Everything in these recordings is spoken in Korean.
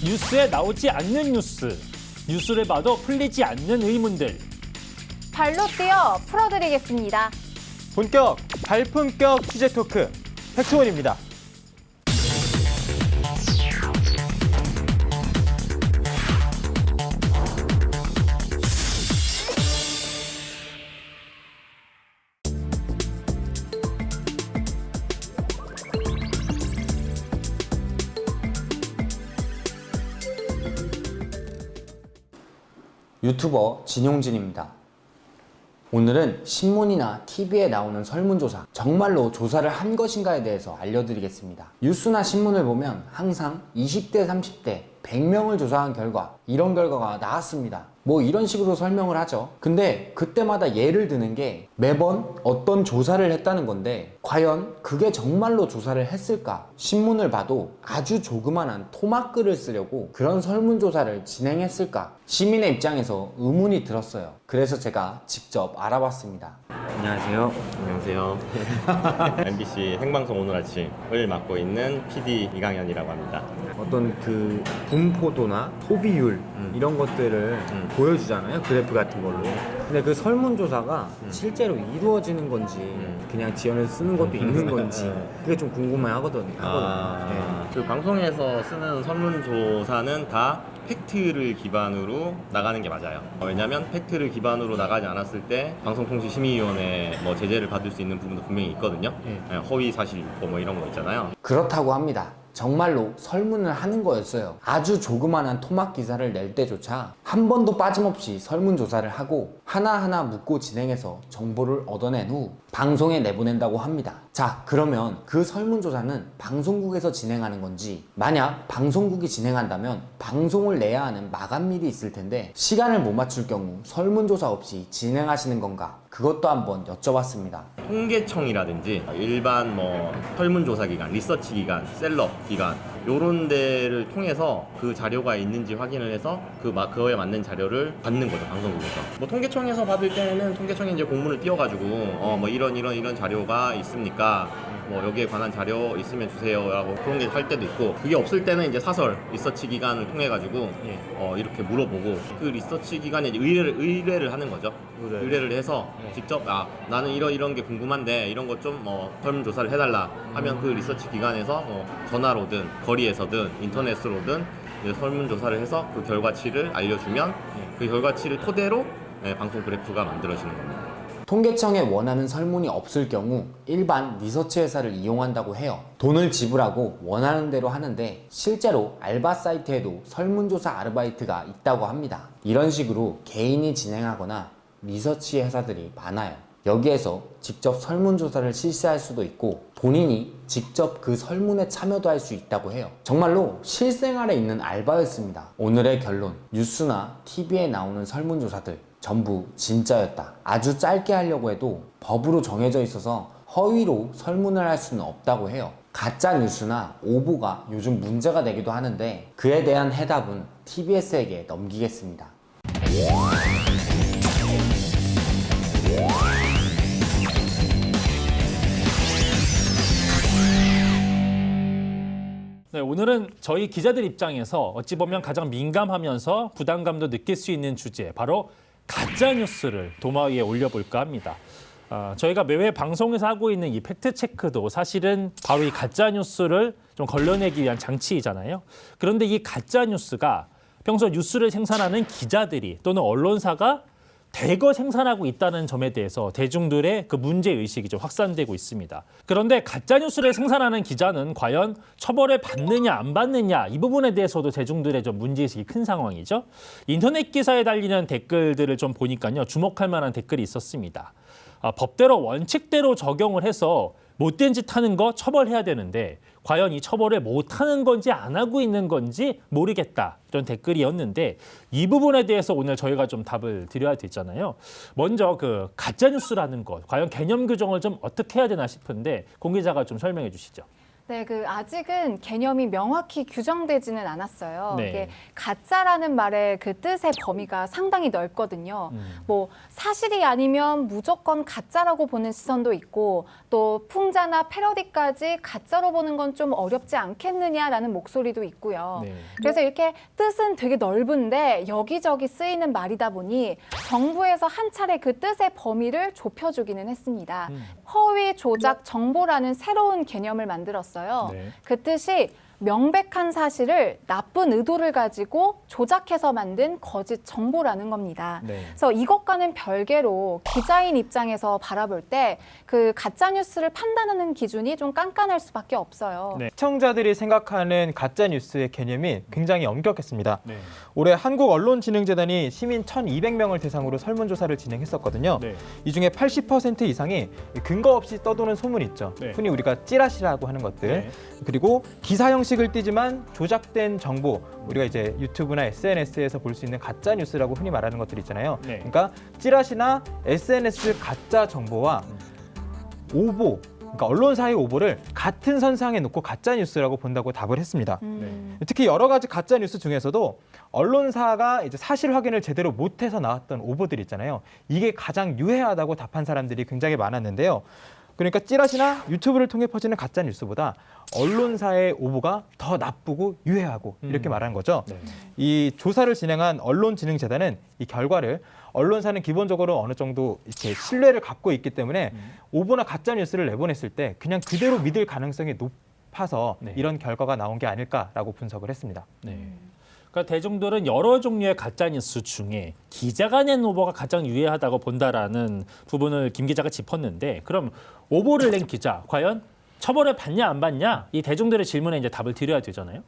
뉴스에 나오지 않는 뉴스, 뉴스를 봐도 풀리지 않는 의문들. 발로 뛰어 풀어드리겠습니다. 본격 발품격 취재 토크 팩트원입니다. 유튜버 진용진입니다. 오늘은 신문이나 TV에 나오는 설문조사, 정말로 조사를 한 것인가에 대해서 알려드리겠습니다. 뉴스나 신문을 보면 항상 20대, 30대 100명을 조사한 결과 이런 결과가 나왔습니다. 뭐 이런 식으로 설명을 하죠. 근데 그때마다 예를 드는 게 매번 어떤 조사를 했다는 건데 과연 그게 정말로 조사를 했을까? 신문을 봐도 아주 조그만한 토막글을 쓰려고 그런 설문조사를 진행했을까? 시민의 입장에서 의문이 들었어요. 그래서 제가 직접 알아봤습니다. 안녕하세요. 안녕하세요. MBC 생방송 오늘 아침을 맡고 있는 PD 이강현이라고 합니다. 어떤 그 분포도나 소비율 이런 것들을 보여주잖아요. 그래프 같은 걸로. 근데 그 설문조사가 실제로 이루어지는 건지 그냥 지연해서 쓰는 것도 있는 건지 그게 좀 궁금해 하거든요. 그 방송에서 쓰는 설문조사는 다 팩트를 기반으로 나가는 게 맞아요. 왜냐하면 팩트를 기반으로 나가지 않았을 때 방송통신심의위원회 뭐 제재를 받을 수 있는 부분도 분명히 있거든요. 허위 사실 유포 뭐 이런 거 있잖아요. 그렇다고 합니다. 정말로 설문을 하는 거였어요. 아주 조그만한 토막 기사를 낼 때조차 한 번도 빠짐없이 설문조사를 하고 하나하나 묻고 진행해서 정보를 얻어낸 후 방송에 내보낸다고 합니다. 자, 그러면 그 설문조사는 방송국에서 진행하는 건지, 만약 방송국이 진행한다면 방송을 내야 하는 마감일이 있을 텐데 시간을 못 맞출 경우 설문조사 없이 진행하시는 건가? 그것도 한번 여쭤봤습니다. 통계청이라든지 일반 뭐 설문조사 기관, 리서치 기관, 셀럽 기관 요런 데를 통해서 그 자료가 있는지 확인을 해서 그거에 맞는 자료를 받는 거죠, 방송국에서. 뭐 통계청에서 받을 때는 통계청에 이제 공문을 띄워가지고 뭐 이런 자료가 있습니까? 뭐 여기에 관한 자료 있으면 주세요라고 그런 게 할 때도 있고, 그게 없을 때는 이제 사설 리서치 기관을 통해 가지고 이렇게 물어보고 그 리서치 기관에 이제 의뢰를 하는 거죠. 의뢰를 해서 직접 나는 이런 게 궁금한데 이런 거 좀 뭐 설문조사를 해달라 하면 그 리서치 기관에서 뭐 전화로든 거리에서든 인터넷으로든 설문조사를 해서 그 결과치를 알려주면 그 결과치를 토대로 방송 그래프가 만들어지는 겁니다. 통계청에 원하는 설문이 없을 경우 일반 리서치 회사를 이용한다고 해요. 돈을 지불하고 원하는 대로 하는데 실제로 알바 사이트에도 설문조사 아르바이트가 있다고 합니다. 이런 식으로 개인이 진행하거나 리서치 회사들이 많아요. 여기에서 직접 설문조사를 실시할 수도 있고 본인이 직접 그 설문에 참여도 할 수 있다고 해요. 정말로 실생활에 있는 알바였습니다. 오늘의 결론, 뉴스나 TV에 나오는 설문조사들 전부 진짜였다. 아주 짧게 하려고 해도 법으로 정해져 있어서 허위로 설문을 할 수는 없다고 해요. 가짜 뉴스나 오보가 요즘 문제가 되기도 하는데 그에 대한 해답은 TBS에게 넘기겠습니다. 네, 오늘은 저희 기자들 입장에서 어찌 보면 가장 민감하면서 부담감도 느낄 수 있는 주제, 바로 가짜 뉴스를 도마 위에 올려볼까 합니다. 저희가 매회 방송에서 하고 있는 이 팩트 체크도 사실은 바로 이 가짜 뉴스를 좀 걸러내기 위한 장치이잖아요. 그런데 이 가짜 뉴스가 평소 뉴스를 생산하는 기자들이 또는 언론사가 대거 생산하고 있다는 점에 대해서 대중들의 그 문제의식이 좀 확산되고 있습니다. 그런데 가짜뉴스를 생산하는 기자는 과연 처벌을 받느냐 안 받느냐, 이 부분에 대해서도 대중들의 좀 문제의식이 큰 상황이죠. 인터넷 기사에 달리는 댓글들을 좀 보니까요, 주목할 만한 댓글이 있었습니다. 법대로 원칙대로 적용을 해서 못된 짓 하는 거 처벌해야 되는데 과연 이 처벌을 못하는 건지 안 하고 있는 건지 모르겠다, 이런 댓글이었는데 이 부분에 대해서 오늘 저희가 좀 답을 드려야 되잖아요. 먼저 그 가짜뉴스라는 것, 과연 개념 규정을 좀 어떻게 해야 되나 싶은데 공 기자가 좀 설명해 주시죠. 네, 아직은 개념이 명확히 규정되지는 않았어요. 네. 이게 가짜라는 말의 그 뜻의 범위가 상당히 넓거든요. 뭐 사실이 아니면 무조건 가짜라고 보는 시선도 있고 또 풍자나 패러디까지 가짜로 보는 건 좀 어렵지 않겠느냐라는 목소리도 있고요. 네. 그래서 이렇게 뜻은 되게 넓은데 여기저기 쓰이는 말이다 보니 정부에서 한 차례 그 뜻의 범위를 좁혀주기는 했습니다. 허위, 조작, 정보라는 새로운 개념을 만들었어요. 네. 그 뜻이 명백한 사실을 나쁜 의도를 가지고 조작해서 만든 거짓 정보라는 겁니다. 네. 그래서 이것과는 별개로 기자인 입장에서 바라볼 때 그 가짜 뉴스를 판단하는 기준이 좀 깐깐할 수밖에 없어요. 네. 시청자들이 생각하는 가짜 뉴스의 개념이 굉장히 엄격했습니다. 네. 올해 한국언론진흥재단이 시민 1,200명을 대상으로 설문조사를 진행했었거든요. 네. 이 중에 80% 이상이 근거 없이 떠도는 소문 있죠. 네. 흔히 우리가 찌라시라고 하는 것들. 네. 그리고 기사 형식을 띠지만 조작된 정보, 우리가 이제 유튜브나 SNS에서 볼 수 있는 가짜 뉴스라고 흔히 말하는 것들 있잖아요. 네. 그러니까 찌라시나 SNS 가짜 정보와 오보, 그러니까 언론사의 오보를 같은 선상에 놓고 가짜 뉴스라고 본다고 답을 했습니다. 특히 여러 가지 가짜 뉴스 중에서도 언론사가 이제 사실 확인을 제대로 못해서 나왔던 오보들 있잖아요. 이게 가장 유해하다고 답한 사람들이 굉장히 많았는데요. 그러니까 찌라시나 유튜브를 통해 퍼지는 가짜 뉴스보다 언론사의 오보가 더 나쁘고 유해하고 이렇게 말하는 거죠. 네. 이 조사를 진행한 언론진흥재단은 이 결과를 언론사는 기본적으로 어느 정도 이렇게 신뢰를 갖고 있기 때문에 오보나 가짜 뉴스를 내보냈을 때 그냥 그대로 믿을 가능성이 높아서 네. 이런 결과가 나온 게 아닐까라고 분석을 했습니다. 네. 그러니까 대중들은 여러 종류의 가짜 뉴스 중에 기자가 낸 오보가 가장 유해하다고 본다라는 부분을 김 기자가 짚었는데, 그럼 오보를 낸 기자 과연 처벌을 받냐 안 받냐, 이 대중들의 질문에 이제 답을 드려야 되잖아요.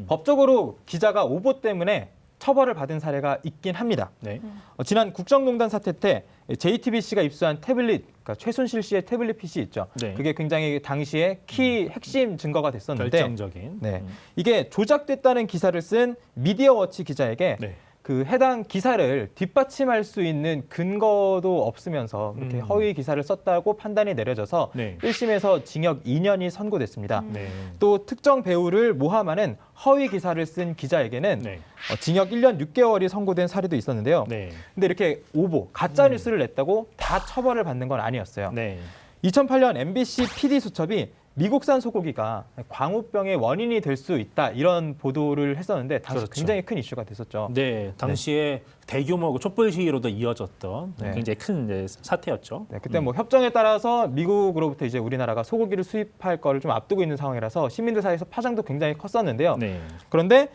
법적으로 기자가 오보 때문에 처벌을 받은 사례가 있긴 합니다. 네. 지난 국정농단 사태 때 JTBC가 입수한 태블릿, 그러니까 최순실 씨의 태블릿 PC 있죠. 네. 그게 굉장히 당시에 핵심 증거가 됐었는데, 결정적인. 네, 이게 조작됐다는 기사를 쓴 미디어워치 기자에게 네. 그 해당 기사를 뒷받침할 수 있는 근거도 없으면서 이렇게 허위 기사를 썼다고 판단이 내려져서 네. 1심에서 징역 2년이 선고됐습니다. 네. 또 특정 배우를 모함하는 허위 기사를 쓴 기자에게는 네. 징역 1년 6개월이 선고된 사례도 있었는데요. 네. 근데 이렇게 오보, 가짜 뉴스를 냈다고 다 처벌을 받는 건 아니었어요. 네. 2008년 MBC PD 수첩이 미국산 소고기가 광우병의 원인이 될 수 있다, 이런 보도를 했었는데 당시 그렇죠. 굉장히 큰 이슈가 됐었죠. 네. 당시에 대규모 촛불 시위로도 이어졌던 네. 굉장히 큰 이제 사태였죠. 네, 그때 뭐 협정에 따라서 미국으로부터 이제 우리나라가 소고기를 수입할 거를 좀 앞두고 있는 상황이라서 시민들 사이에서 파장도 굉장히 컸었는데요. 네. 그런데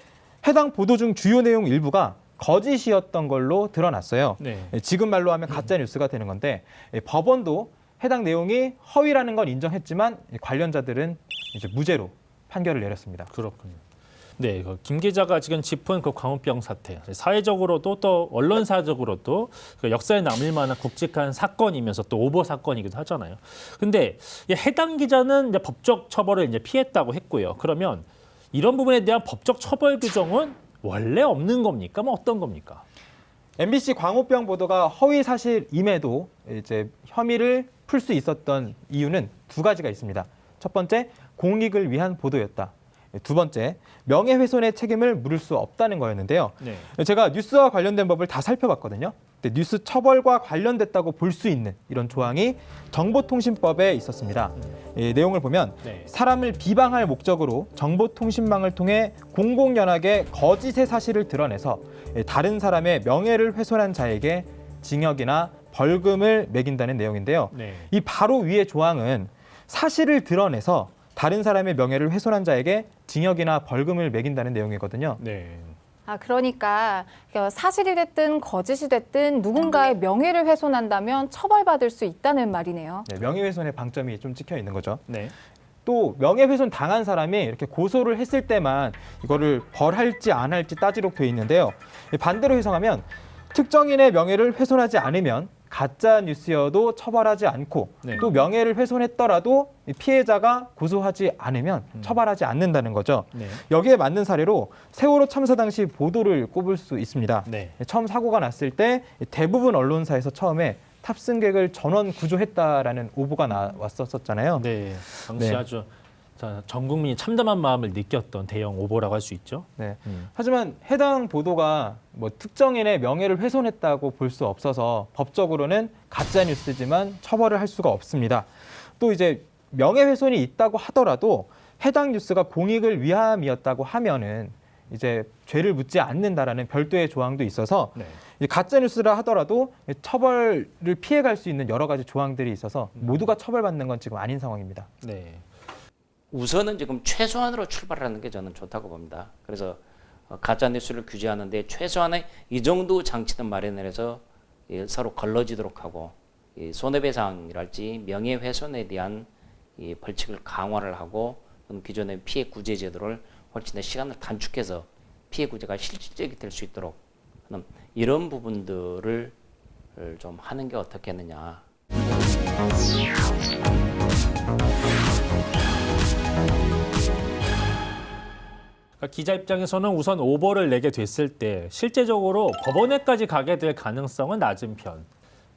해당 보도 중 주요 내용 일부가 거짓이었던 걸로 드러났어요. 네. 지금 말로 하면 가짜 뉴스가 되는 건데, 법원도 해당 내용이 허위라는 건 인정했지만 관련자들은 이제 무죄로 판결을 내렸습니다. 그렇군요. 네, 김 기자가 지금 짚은 그 광우병 사태, 사회적으로도 또 언론사적으로도 그 역사에 남을 만한 굵직한 사건이면서 또 오보 사건이기도 하잖아요. 근데 이 해당 기자는 이제 법적 처벌을 이제 피했다고 했고요. 그러면 이런 부분에 대한 법적 처벌 규정은 원래 없는 겁니까? 뭐 어떤 겁니까? MBC 광우병 보도가 허위 사실임에도 이제 혐의를 풀 수 있었던 이유는 두 가지가 있습니다. 첫 번째, 공익을 위한 보도였다. 두 번째, 명예훼손의 책임을 물을 수 없다는 거였는데요. 네. 제가 뉴스와 관련된 법을 다 살펴봤거든요. 근데 뉴스 처벌과 관련됐다고 볼 수 있는 이런 조항이 정보통신법에 있었습니다. 이 내용을 보면 네. 사람을 비방할 목적으로 정보통신망을 통해 공공연하게 거짓의 사실을 드러내서 다른 사람의 명예를 훼손한 자에게 징역이나 벌금을 매긴다는 내용인데요. 네. 이 바로 위의 조항은 사실을 드러내서 다른 사람의 명예를 훼손한 자에게 징역이나 벌금을 매긴다는 내용이거든요. 네. 그러니까 사실이 됐든 거짓이 됐든 누군가의 명예를 훼손한다면 처벌받을 수 있다는 말이네요. 네, 명예훼손의 방점이 좀 찍혀 있는 거죠. 네. 또 명예훼손 당한 사람이 이렇게 고소를 했을 때만 이거를 벌할지 안 할지 따지록 돼 있는데요. 반대로 해석하면 특정인의 명예를 훼손하지 않으면 가짜 뉴스여도 처벌하지 않고, 네. 또 명예를 훼손했더라도 피해자가 고소하지 않으면 처벌하지 않는다는 거죠. 네. 여기에 맞는 사례로 세월호 참사 당시 보도를 꼽을 수 있습니다. 네. 처음 사고가 났을 때 대부분 언론사에서 처음에 탑승객을 전원 구조했다라는 오보가 나왔었잖아요. 네. 당시 네. 아주 전 국민이 참담한 마음을 느꼈던 대형 오보라고 할 수 있죠. 네. 하지만 해당 보도가 뭐 특정인의 명예를 훼손했다고 볼 수 없어서 법적으로는 가짜 뉴스지만 처벌을 할 수가 없습니다. 또 이제 명예훼손이 있다고 하더라도 해당 뉴스가 공익을 위함이었다고 하면은 이제 죄를 묻지 않는다라는 별도의 조항도 있어서 네. 이 가짜 뉴스라 하더라도 처벌을 피해갈 수 있는 여러 가지 조항들이 있어서 모두가 처벌받는 건 지금 아닌 상황입니다. 네. 우선은 지금 최소한으로 출발하는 게 저는 좋다고 봅니다. 그래서 가짜 뉴스를 규제하는데 최소한의 이 정도 장치는 마련을 해서 서로 걸러지도록 하고 손해배상이랄지 명예훼손에 대한 이 벌칙을 강화를 하고 기존의 피해 구제 제도를 훨씬 더 시간을 단축해서 피해 구제가 실질적이 될 수 있도록 하는 이런 부분들을 좀 하는 게 어떻겠느냐. 기자 입장에서는 우선 오보를 내게 됐을 때 실제적으로 법원에까지 가게 될 가능성은 낮은 편.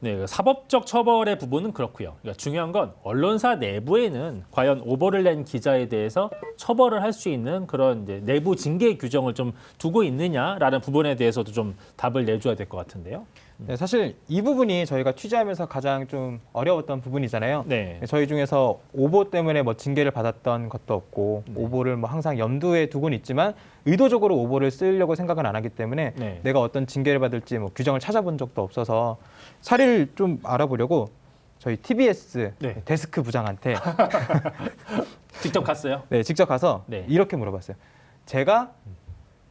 네, 사법적 처벌의 부분은 그렇고요. 그러니까 중요한 건 언론사 내부에는 과연 오보를 낸 기자에 대해서 처벌을 할 수 있는 그런 이제 내부 징계 규정을 좀 두고 있느냐라는 부분에 대해서도 좀 답을 내줘야 될 것 같은데요. 네, 사실 이 부분이 저희가 취재하면서 가장 좀 어려웠던 부분이잖아요. 네. 저희 중에서 오보 때문에 뭐 징계를 받았던 것도 없고 오보를 뭐 항상 염두에 두고는 있지만 의도적으로 오보를 쓰려고 생각은 안 하기 때문에 네. 내가 어떤 징계를 받을지 뭐 규정을 찾아본 적도 없어서 사례를 좀 알아보려고 저희 TBS 네. 데스크 부장한테 직접 갔어요. 네, 직접 가서 네. 이렇게 물어봤어요. 제가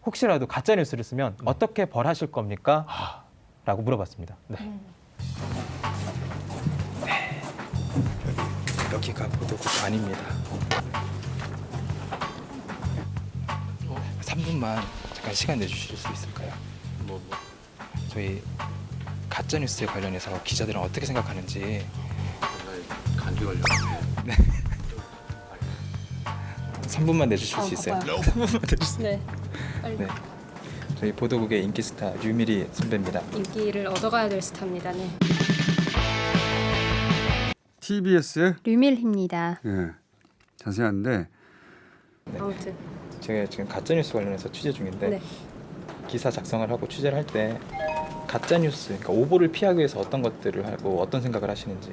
혹시라도 가짜 뉴스를 쓰면 어떻게 벌하실 겁니까? 라고 물어봤습니다. 네. 여기가 보도국 아닙니다. 3분만 잠깐 시간 내주실 수 있을까요? 저희 가짜 뉴스에 관련해서 기자들은 어떻게 생각하는지. 간주 관련. 네. 3분만 내주실 수 있어요? 3분만 내주세요. 네, 빨리. 네. 저희 보도국의 인기 스타 류미리 선배입니다. 인기를 얻어가야 될 스타입니다. 네. TBS 류밀희입니다. 예. 자세한데 아무튼 제가 지금 가짜 뉴스 관련해서 취재 중인데 네. 기사 작성을 하고 취재를 할 때 가짜 뉴스, 그러니까 오보를 피하기 위해서 어떤 것들을 하고 어떤 생각을 하시는지.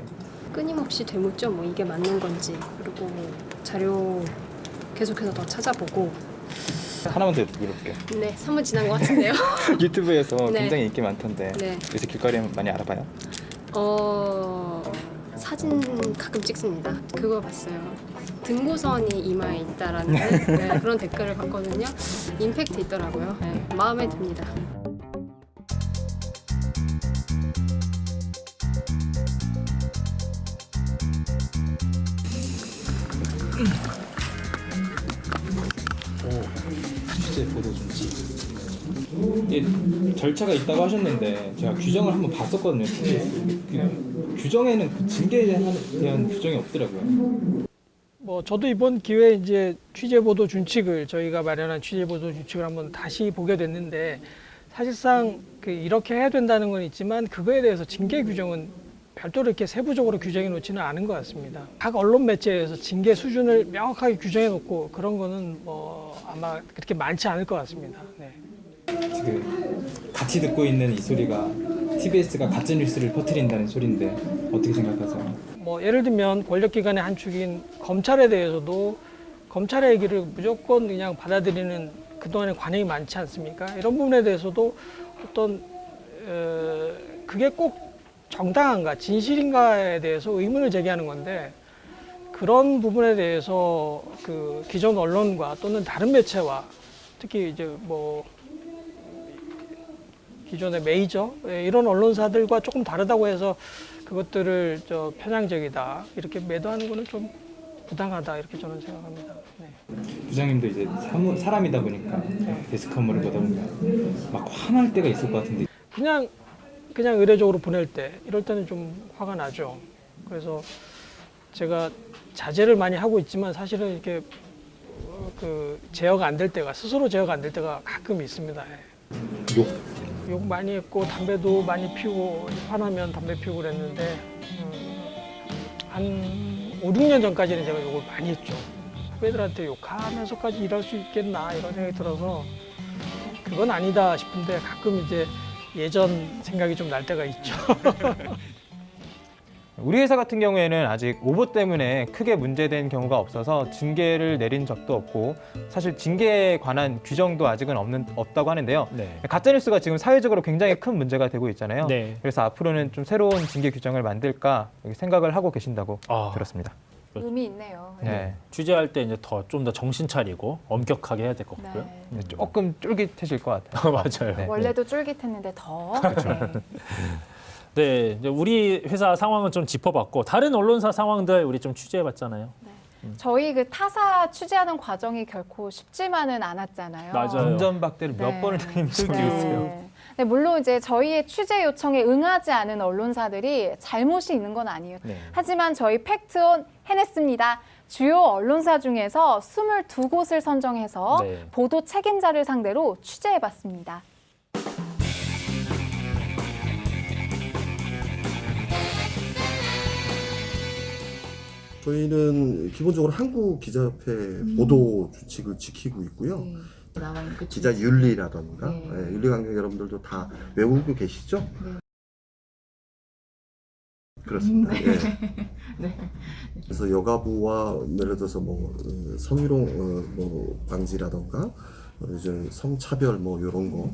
끊임없이 되묻죠. 뭐 이게 맞는 건지, 그리고 뭐 자료 계속해서 더 찾아보고. 하나만 더 물어볼게요. 네, 3분 지난 것 같은데요. 유튜브에서 네. 굉장히 인기 많던데 네. 요새 길거리 많이 알아봐요? 사진 가끔 찍습니다. 그거 봤어요. 등고선이 이마에 있다라는 네, 그런 댓글을 봤거든요. 임팩트 있더라고요. 네, 마음에 듭니다. 취재 보도 중지. 절차가 있다고 하셨는데 제가 규정을 한번 봤었거든요. 규정에는 그 징계에 대한 규정이 없더라고요. 뭐 저도 이번 기회에 이제 취재보도 준칙을 저희가 마련한 취재보도 준칙을 한번 다시 보게 됐는데 사실상 이렇게 해야 된다는 건 있지만 그거에 대해서 징계 규정은 별도로 이렇게 세부적으로 규정해 놓지는 않은 것 같습니다. 각 언론 매체에서 징계 수준을 명확하게 규정해 놓고 그런 거는 뭐 아마 그렇게 많지 않을 것 같습니다. 네. 지금 같이 듣고 있는 이 소리가 TBS가 가짜 뉴스를 퍼뜨린다는 소리인데 어떻게 생각하세요? 뭐 예를 들면 권력기관의 한 축인 검찰에 대해서도 검찰의 얘기를 무조건 그냥 받아들이는 그동안의 관행이 많지 않습니까? 이런 부분에 대해서도 어떤 그게 꼭 정당한가 진실인가에 대해서 의문을 제기하는 건데 그런 부분에 대해서 그 기존 언론과 또는 다른 매체와 특히 이제 뭐 기존의 메이저 이런 언론사들과 조금 다르다고 해서 그것들을 편향적이다 이렇게 매도하는 거는 좀 부당하다 이렇게 저는 생각합니다. 네. 부장님도 이제 사람이다 보니까 데스크 업무를 보다 보면 막 화날 때가 있을 것 같은데 그냥 의례적으로 보낼 때 이럴 때는 좀 화가 나죠. 그래서 제가 자제를 많이 하고 있지만 사실은 이렇게 제어가 안 될 때가 스스로 제어가 안 될 때가 가끔 있습니다. 욕 많이 했고 담배도 많이 피우고 화나면 담배 피우고 그랬는데 한 5, 6년 전까지는 제가 욕을 많이 했죠. 후배들한테 욕하면서까지 일할 수 있겠나 이런 생각이 들어서 그건 아니다 싶은데 가끔 이제 예전 생각이 좀 날 때가 있죠. 우리 회사 같은 경우에는 아직 오보 때문에 크게 문제된 경우가 없어서 징계를 내린 적도 없고 사실 징계에 관한 규정도 아직은 없다고 하는데요. 네. 가짜뉴스가 지금 사회적으로 굉장히 큰 문제가 되고 있잖아요. 네. 그래서 앞으로는 좀 새로운 징계 규정을 만들까 생각을 하고 계신다고 들었습니다. 의미 있네요. 네. 취재할 때 이제 좀 더 정신 차리고 엄격하게 해야 될 것 같고요. 네. 조금 쫄깃해질 것 같아요. 맞아요. 네. 원래도 쫄깃했는데 더. 네. 네, 이제 우리 회사 상황은 좀 짚어봤고 다른 언론사 상황들 우리 좀 취재해봤잖아요. 저희 그 타사 취재하는 과정이 결코 쉽지만은 않았잖아요. 맞아요. 운전박대를 몇 네. 번을 당했는지 네. 모르겠어요. 네, 물론 이제 저희의 취재 요청에 응하지 않은 언론사들이 잘못이 있는 건 아니에요. 네. 하지만 저희 팩트온 해냈습니다. 주요 언론사 중에서 22곳을 선정해서 네. 보도 책임자를 상대로 취재해봤습니다. 저희는 기본적으로 한국기자협회 보도 규칙을 지키고 있고요. 기자 윤리라던가 윤리 관계 여러분들도 다 외우고 계시죠? 그렇습니다. 예. 그래서 여가부와 예를 들어서 뭐 성희롱 뭐 방지라던가 요즘 성차별 뭐 이런 거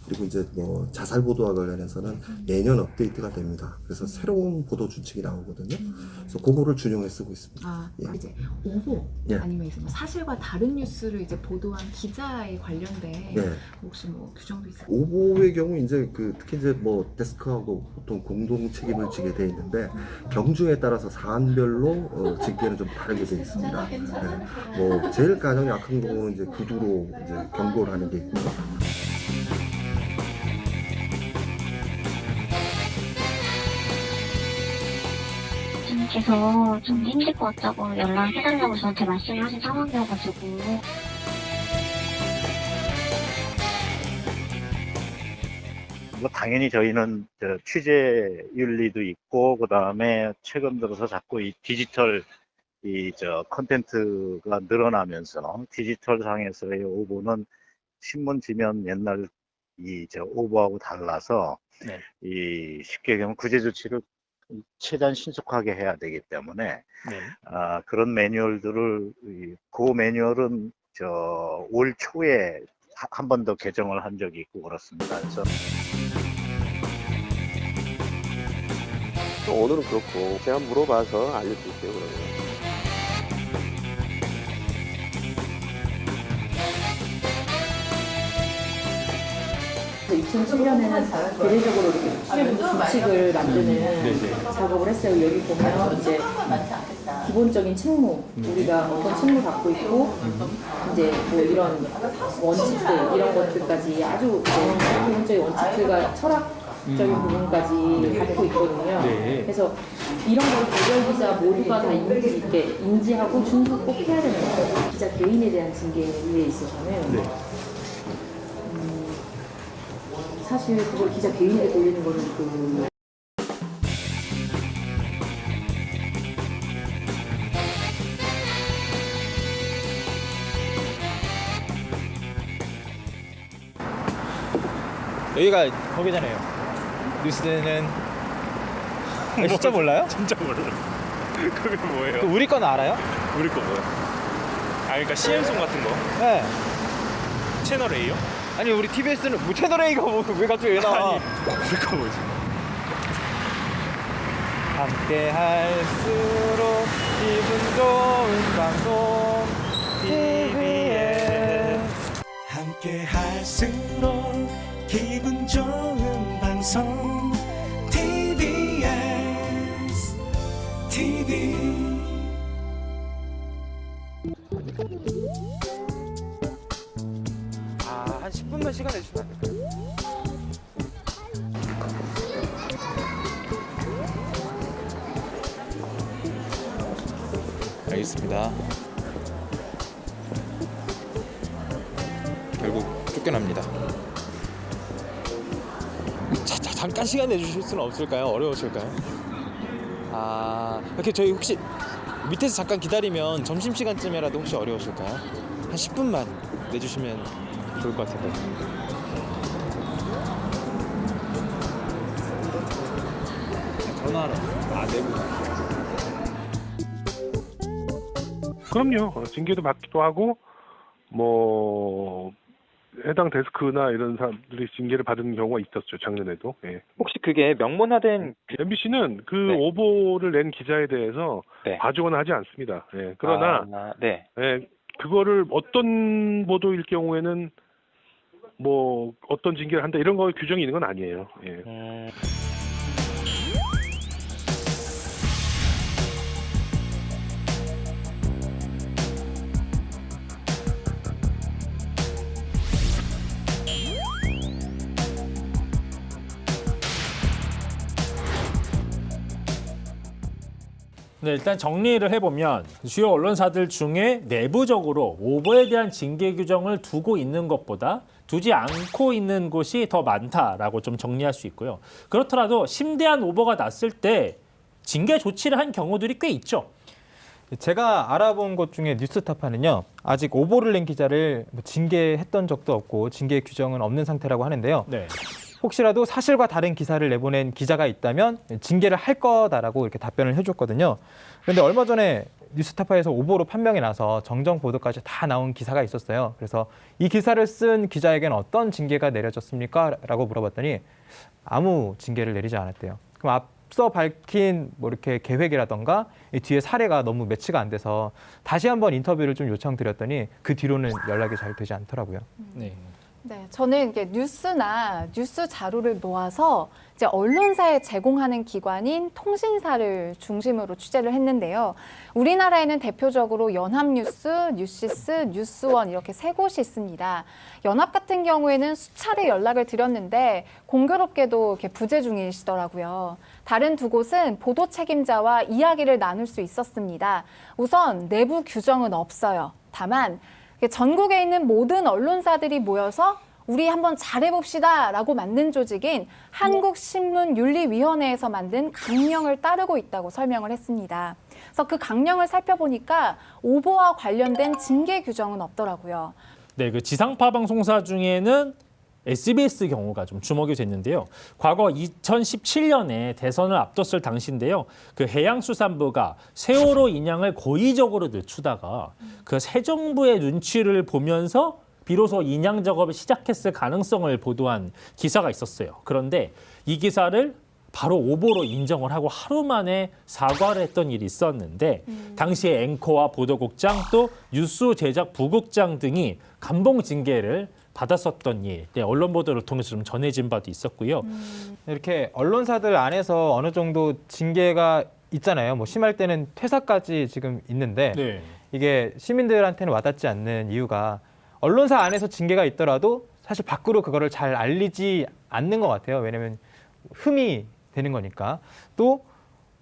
그리고 이제 뭐 자살 보도와 관련해서는 매년 업데이트가 됩니다. 그래서 새로운 보도 준칙이 나오거든요. 그래서 그거를 준용해 쓰고 있습니다. 아, 예. 이제 오보 예. 아니면 이제 뭐 사실과 다른 뉴스를 이제 보도한 기자에 관련된 예. 혹시 뭐 규정도 있어요? 오보의 경우 이제 특히 이제 뭐 데스크하고 보통 공동 책임을 지게 돼 있는데 경중에 따라서 사안별로 징계는 좀 다르게 돼 있습니다. 네. 뭐 제일 가장 약한 경우는 이제 구두로 이제 경고를 하는 게 있고요. 님께서 좀 힘들 것 같다고 연락해달라고 저한테 말씀을 하신 상황이어가지고 뭐 당연히 저희는 취재 윤리도 있고 그다음에 최근 들어서 자꾸 이 디지털 콘텐츠가 늘어나면서 디지털 상에서의 오보는 신문 지면 옛날 오보하고 달라서 네. 쉽게 얘기하면 구제 조치를 최대한 신속하게 해야 되기 때문에 네. 그런 매뉴얼들을 그 매뉴얼은 올 초에 한 번 더 개정을 한 적이 있고 그렇습니다. 그래서 오늘은 그렇고 제가 물어봐서 알려드릴게요. 그러면. 그래서 2007년에는 대대적으로 이렇게 규칙을 만드는 작업을 했어요. 여기 보면 이제 기본적인 책무, 우리가 어떤 책무를 갖고 있고 이제 뭐 이런 원칙들 이런 것들까지 아주 기본적인 원칙들과 철학적인 부분까지 갖고 있거든요. 그래서 이런 걸 개별 기자 모두가 다 인지하고 준수 꼭 해야 되는 거예요. 기자 개인에 대한 징계에 있어서는 사실 그걸 기자 개인에게 돌리는 거는 여기가 거기잖아요. 뉴스는 진짜 몰라요? 진짜 몰라요. 그게 뭐예요? 그 우리 거는 알아요? 우리 거 뭐야? 그러니까 CM송 같은 거? 네. 채널 A요? 아니 우리 TBS는 뭐 채널 A가 왜 갑자기 왜 나와? 우리 거 뭐지? 함께 할수록 기분 좋은 방송 TBS 함께 할수록 기분 좋은 방송 TBS TV 한 10분만 시간 내주시면 안 될까요? 알겠습니다. 결국 쫓겨납니다. 잠깐 시간 내주실 수는 없을까요? 어려우실까요? 이렇게 저희 혹시 밑에서 잠깐 기다리면 점심시간쯤이라도 혹시 어려우실까요? 한 10분만 내주시면 좋을 것 같은데. 전화하러. 내부. 그럼요. 징계도 받기도 하고 뭐 해당 데스크나 이런 사람들이 징계를 받은 경우가 있었죠. 작년에도. 예. 혹시 그게 명문화된 MBC는 그 오보를 낸 기자에 대해서 네. 봐주거나 하지 않습니다. 예. 그러나 네. 예, 그거를 어떤 보도일 경우에는 뭐 어떤 징계를 한다 이런 거 규정이 있는 건 아니에요. 예. 네, 일단 정리를 해보면 주요 언론사들 중에 내부적으로 오보에 대한 징계 규정을 두고 있는 것보다 두지 않고 있는 곳이 더 많다라고 좀 정리할 수 있고요. 그렇더라도 심대한 오보가 났을 때 징계 조치를 한 경우들이 꽤 있죠. 제가 알아본 것 중에 뉴스타파는요. 아직 오보를 낸 기자를 징계했던 적도 없고 징계 규정은 없는 상태라고 하는데요. 네. 혹시라도 사실과 다른 기사를 내보낸 기자가 있다면 징계를 할 거다라고 이렇게 답변을 해줬거든요. 그런데 얼마 전에 뉴스타파에서 오보로 판명이 나서 정정 보도까지 다 나온 기사가 있었어요. 그래서 이 기사를 쓴 기자에게는 어떤 징계가 내려졌습니까? 라고 물어봤더니 아무 징계를 내리지 않았대요. 그럼 앞서 밝힌 뭐 이렇게 계획이라던가 이 뒤에 사례가 너무 매치가 안 돼서 다시 한번 인터뷰를 좀 요청드렸더니 그 뒤로는 연락이 잘 되지 않더라고요. 네. 네, 저는 이게 뉴스나 뉴스 자료를 모아서 이제 언론사에 제공하는 기관인 통신사를 중심으로 취재를 했는데요. 우리나라에는 대표적으로 연합뉴스, 뉴시스, 뉴스원 이렇게 세 곳이 있습니다. 연합 같은 경우에는 수차례 연락을 드렸는데 공교롭게도 이렇게 부재 중이시더라고요. 다른 두 곳은 보도 책임자와 이야기를 나눌 수 있었습니다. 우선 내부 규정은 없어요. 다만 전국에 있는 모든 언론사들이 모여서 우리 한번 잘해봅시다 라고 만든 조직인 한국신문윤리위원회에서 만든 강령을 따르고 있다고 설명을 했습니다. 그래서 그 강령을 살펴보니까 오보와 관련된 징계 규정은 없더라고요. 네, 그 지상파 방송사 중에는 SBS 경우가 좀 주목이 됐는데요. 과거 2017년에 대선을 앞뒀을 당시인데요. 그 해양수산부가 세월호 인양을 고의적으로 늦추다가 그 새 정부의 눈치를 보면서 비로소 인양 작업을 시작했을 가능성을 보도한 기사가 있었어요. 그런데 이 기사를 바로 오보로 인정을 하고 하루 만에 사과를 했던 일이 있었는데 당시에 앵커와 보도국장 또 뉴스 제작 부국장 등이 감봉 징계를 받았었던 일, 네, 언론 보도를 통해서 좀 전해진 바도 있었고요. 이렇게 언론사들 안에서 어느 정도 징계가 있잖아요. 뭐 심할 때는 퇴사까지 지금 있는데 네. 이게 시민들한테는 와닿지 않는 이유가 언론사 안에서 징계가 있더라도 사실 밖으로 그거를 잘 알리지 않는 것 같아요. 왜냐하면 흠이 되는 거니까. 또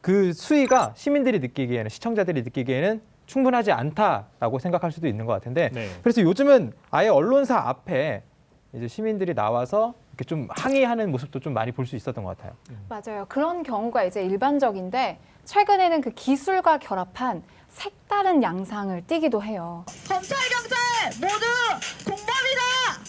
그 수위가 시민들이 느끼기에는 시청자들이 느끼기에는 충분하지 않다라고 생각할 수도 있는 것 같은데 네. 그래서 요즘은 아예 언론사 앞에 이제 시민들이 나와서 이렇게 좀 항의하는 모습도 좀 많이 볼 수 있었던 것 같아요. 맞아요. 그런 경우가 이제 일반적인데 최근에는 그 기술과 결합한 색다른 양상을 띠기도 해요. 검찰, 경찰 모두 공범이다!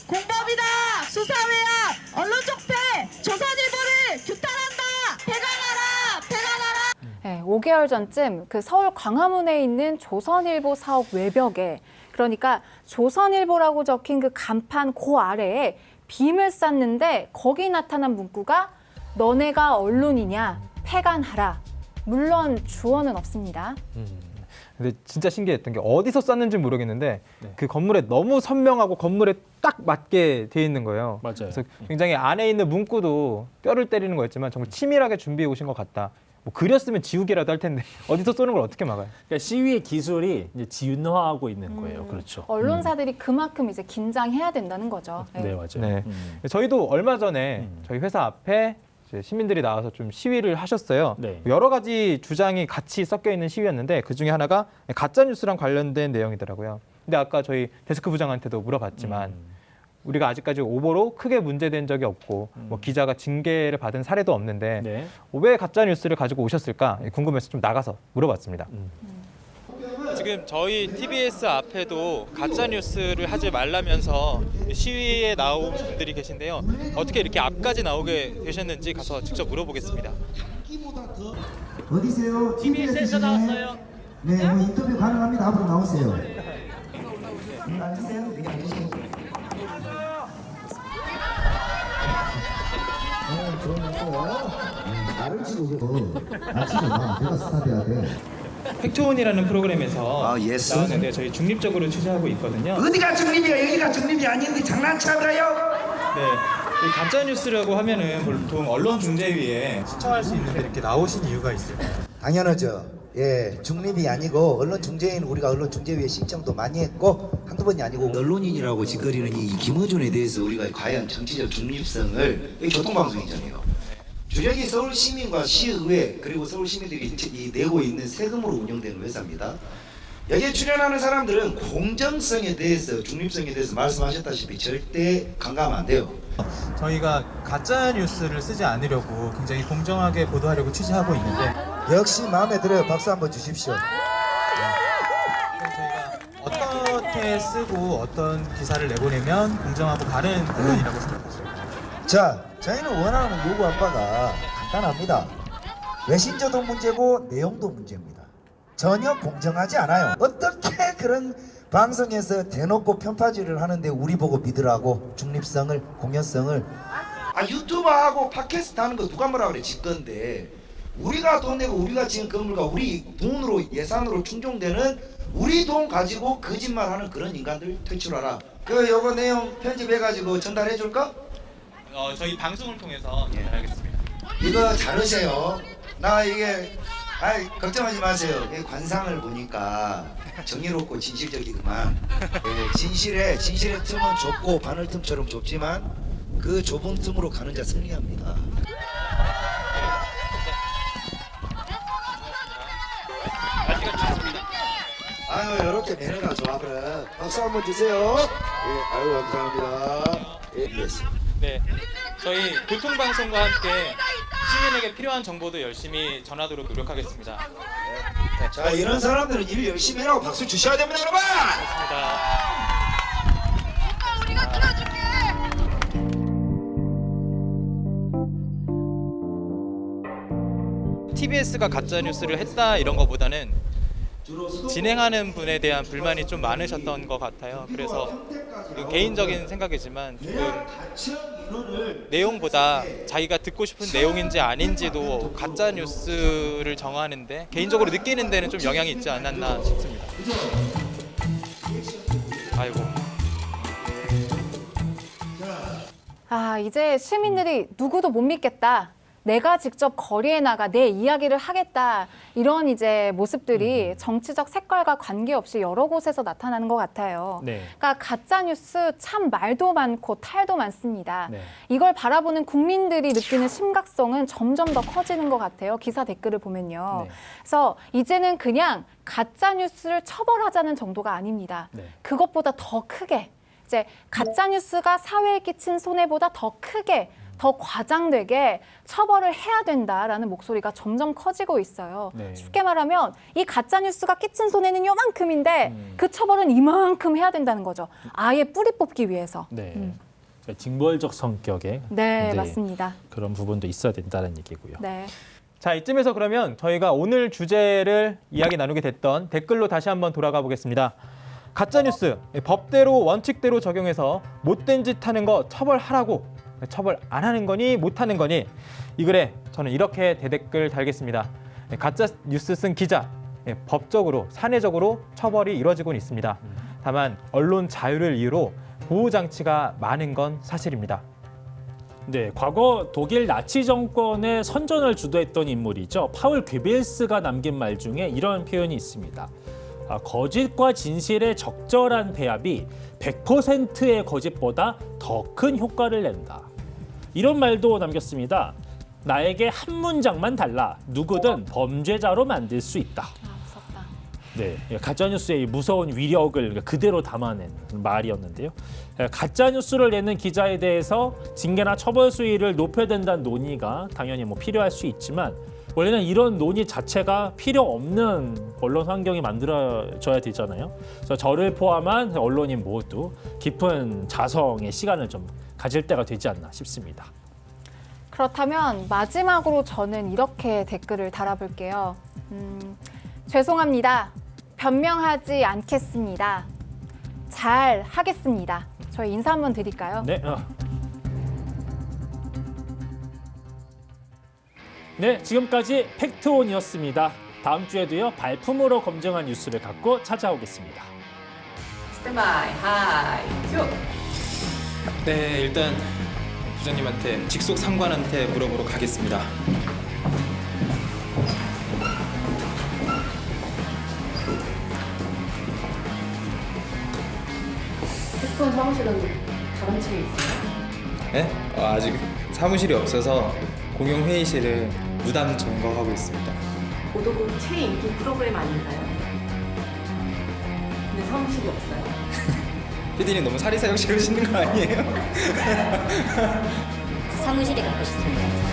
공범이다! 수사외압, 언론 적폐, 조선일보를 규탄한다! 배관하라! 배관하라! 네, 5개월 전쯤 그 서울 광화문에 있는 조선일보 사옥 외벽에 그러니까 조선일보라고 적힌 그 간판 그 아래에 빔을 쌌는데 거기 나타난 문구가 너네가 언론이냐 폐간하라. 물론 주어는 없습니다. 근데 진짜 신기했던 게 어디서 쌌는지 모르겠는데 그 건물에 너무 선명하고 건물에 딱 맞게 돼 있는 거예요. 맞아요. 그래서 굉장히 안에 있는 문구도 뼈를 때리는 거였지만 정말 치밀하게 준비해 오신 것 같다. 뭐 그렸으면 지우개라도 할 텐데 어디서 쏘는 걸 어떻게 막아요? 그러니까 시위의 기술이 이제 진화하고 있는 거예요. 그렇죠. 언론사들이 그만큼 이제 긴장해야 된다는 거죠. 네, 맞아요. 네. 저희도 얼마 전에 저희 회사 앞에 이제 시민들이 나와서 좀 시위를 하셨어요. 네. 여러 가지 주장이 같이 섞여 있는 시위였는데 그 중에 하나가 가짜 뉴스랑 관련된 내용이더라고요. 근데 아까 저희 데스크 부장한테도 물어봤지만 우리가 아직까지 오보로 크게 문제된 적이 없고 뭐 기자가 징계를 받은 사례도 없는데 네. 왜 가짜 뉴스를 가지고 오셨을까 궁금해서 좀 나가서 물어봤습니다. 지금 저희 TBS 앞에도 가짜 뉴스를 하지 말라면서 시위에 나온 분들이 계신데요. 어떻게 이렇게 앞까지 나오게 되셨는지 가서 직접 물어보겠습니다. 어디세요? TBS에서 나왔어요. 네, 뭐 인터뷰 가능합니다. 앞으로 나오세요. 앉으세요. 네, 앉으세요. 그러면서 나를 치고 치지 마. 내가 스타 돼야 돼. 팩트온이라는 프로그램에서 나왔는데 저희 중립적으로 취재하고 있거든요. 어디가 중립이야? 여기가 중립이 아닌데 장난쳐요? 네, 이 가짜 뉴스라고 하면은 보통 언론중재위에 신청할 수 있는데 이렇게 나오신 이유가 있을까요? 당연하죠. 예, 중립이 아니고 언론중재위는 우리가 언론중재위에 신청도 많이 했고 한두 번이 아니고 언론인이라고 짓거리는 이 김어준에 대해서 우리가 과연 정치적 중립성을 이 교통방송이잖아요. 주력이 서울시민과 시의회 그리고 서울시민들이 내고 있는 세금으로 운영되는 회사입니다. 여기에 출연하는 사람들은 공정성에 대해서 중립성에 대해서 말씀하셨다시피 절대 간과하면 안 돼요. 저희가 가짜 뉴스를 쓰지 않으려고 굉장히 공정하게 보도하려고 취재하고 있는데 역시 마음에 들어요. 박수 한번 주십시오. 저희가 어떻게 쓰고 어떤 기사를 내보내면 공정하고 바른 언론이라고 생각하실까요? 자, 저희는 원하는 요구한 바가 간단합니다. 외신저도 문제고 내용도 문제입니다. 전혀 공정하지 않아요. 어떻게 그런 방송에서 대놓고 편파질을 하는데 우리 보고 믿으라고 중립성을, 공연성을. 유튜버하고 팟캐스트 하는 거 누가 뭐라 그래? 지 건데 우리가 돈 내고 우리가 지은 건물과 우리 돈으로 예산으로 충족되는 우리 돈 가지고 거짓말하는 그런 인간들 퇴출하라. 요거 내용 편집해가지고 전달해 줄까? 저희 방송을 통해서 전달하겠습니다. 이거 잘하세요. 나 이게 걱정하지 마세요. 관상을 보니까 정의롭고 진실적이구만. 진실의 틈은 좁고 바늘 틈처럼 좁지만 그 좁은 틈으로 가는 자 승리합니다. 아유, 이렇게 매너가 좋아. 그래. 박수 한번 주세요. 예, 아유, 감사합니다. 예, 네, 저희 교통방송과 함께 시민에게 필요한 정보도 열심히 전하도록 노력하겠습니다. 네. 자, 이런 사람들은 일 열심히 해라고 박수 주셔야 됩니다, 여러분. 우리가 들어줄게. TBS가 가짜 뉴스를 했다 이런 거보다는 진행하는 분에 대한 불만이 좀 많으셨던 것 같아요. 그래서 개인적인 생각이지만 조금 내용보다 자기가 듣고 싶은 내용인지 아닌지도 가짜 뉴스를 정하는데 개인적으로 느끼는 데는 좀 영향이 있지 않았나 싶습니다. 아이고. 이제 시민들이 누구도 못 믿겠다. 내가 직접 거리에 나가 내 이야기를 하겠다. 이런 이제 모습들이 정치적 색깔과 관계없이 여러 곳에서 나타나는 것 같아요. 네. 그러니까 가짜 뉴스 참 말도 많고 탈도 많습니다. 네. 이걸 바라보는 국민들이 느끼는 심각성은 점점 더 커지는 것 같아요. 기사 댓글을 보면요. 네. 그래서 이제는 그냥 가짜 뉴스를 처벌하자는 정도가 아닙니다. 네. 그것보다 더 크게 이제 가짜 뉴스가 사회에 끼친 손해보다 더 크게 더 과장되게 처벌을 해야 된다라는 목소리가 점점 커지고 있어요. 네. 쉽게 말하면 이 가짜 뉴스가 끼친 손해는 요만큼인데 그 처벌은 이만큼 해야 된다는 거죠. 아예 뿌리 뽑기 위해서. 네. 징벌적 성격의 네, 맞습니다. 그런 부분도 있어야 된다는 얘기고요. 네. 자, 이쯤에서 그러면 저희가 오늘 주제를 이야기 나누게 됐던 댓글로 다시 한번 돌아가 보겠습니다. 가짜뉴스, 법대로 원칙대로 적용해서 못된 짓 하는 거 처벌하라고, 처벌 안 하는 거니 못하는 거니, 이 글에 저는 이렇게 대댓글 달겠습니다. 가짜 뉴스 쓴 기자, 법적으로 사내적으로 처벌이 이루어지고는 있습니다. 다만 언론 자유를 이유로 보호장치가 많은 건 사실입니다. 네, 과거 독일 나치 정권의 선전을 주도했던 인물이죠. 파울 괴벨스가 남긴 말 중에 이런 표현이 있습니다. 거짓과 진실의 적절한 배합이 100%의 거짓보다 더 큰 효과를 낸다. 이런 말도 남겼습니다. 나에게 한 문장만 달라 누구든 범죄자로 만들 수 있다. 무섭다. 네, 가짜뉴스의 무서운 위력을 그대로 담아낸 말이었는데요. 가짜뉴스를 내는 기자에 대해서 징계나 처벌 수위를 높여야 된다는 논의가 당연히 필요할 수 있지만 원래는 이런 논의 자체가 필요 없는 언론 환경이 만들어져야 되잖아요. 그래서 저를 포함한 언론인 모두 깊은 자성의 시간을 좀 가질 때가 되지 않나 싶습니다. 그렇다면 마지막으로 저는 이렇게 댓글을 달아볼게요. 죄송합니다. 변명하지 않겠습니다. 잘 하겠습니다. 저희 인사 한번 드릴까요? 네. 네, 지금까지 팩트온이었습니다. 다음 주에도요, 발품으로 검증한 뉴스를 갖고 찾아오겠습니다. 스탠바이 하이 큐. 네, 일단 부장님한테 직속 상관한테 물어보러 가겠습니다. 팩트온 사무실은 다른 층에 있어요? 네? 아직 사무실이 없어서 공용 회의실을 무단 점거하고 있습니다. 보도국 최인기 프로그램 아닌가요? 근데 사무실이 없어요. PD님 너무 사리사욕 지으시는 거 아니에요? 사무실에 가고 싶습니다.